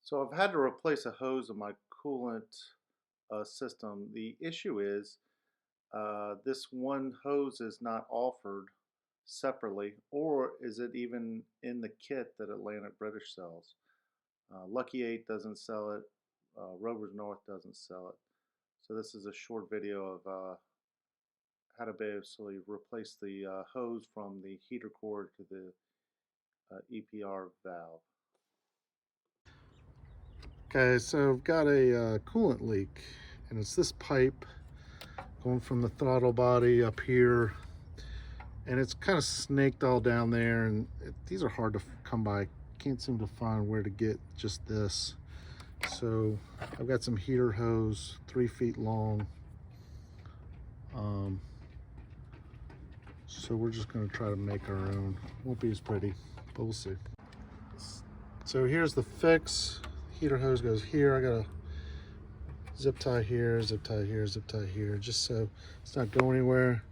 So I've had to replace a hose in my coolant system. The issue is this one hose is not offered separately, or is it even in the kit that Atlantic British sells? Lucky 8 doesn't sell it. Rover's North doesn't sell it. So this is a short video of how to basically replace the hose from the heater cord to the EPR valve. Okay, so I've got a coolant leak, and it's this pipe going from the throttle body up here, and it's kind of snaked all down there, and these are hard to come by. Can't seem to find where to get just this. So I've got some heater hose, 3 feet long. So we're just going to try to make our own. Won't be as pretty, but we'll see. So here's the fix. Heater hose goes here. I got a zip tie here, zip tie here, zip tie here, just so it's not going anywhere.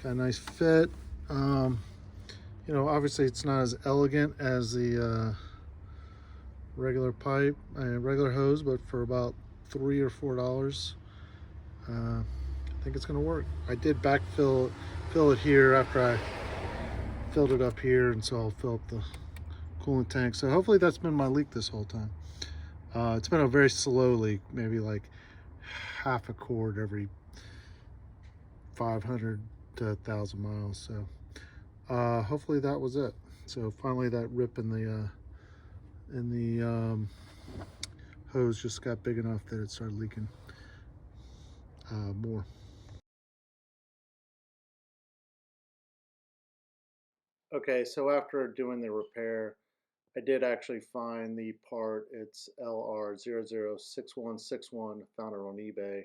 Got a nice fit. You know, obviously it's not as elegant as the regular pipe, regular hose, but for about $3 or $4, I think it's gonna work. I did fill it here after I filled it up here, and so I'll fill up the coolant tank. So hopefully that's been my leak this whole time. It's been a very slow leak, maybe like half a quart every 500 to 1,000 miles. So hopefully that was it. So finally that rip in the hose just got big enough that it started leaking more. Okay, so after doing the repair, I did actually find the part. It's LR006161. Found it on eBay.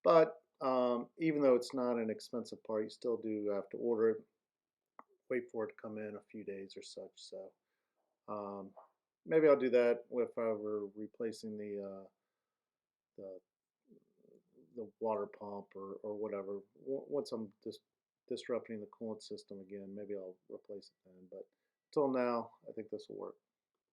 But even though it's not an expensive part, you still do have to order it, wait for it to come in a few days or such. So um, maybe I'll do that if I were replacing the, the water pump or whatever. Once I'm just disrupting the coolant system again, maybe I'll replace it then. But until now, I think this will work.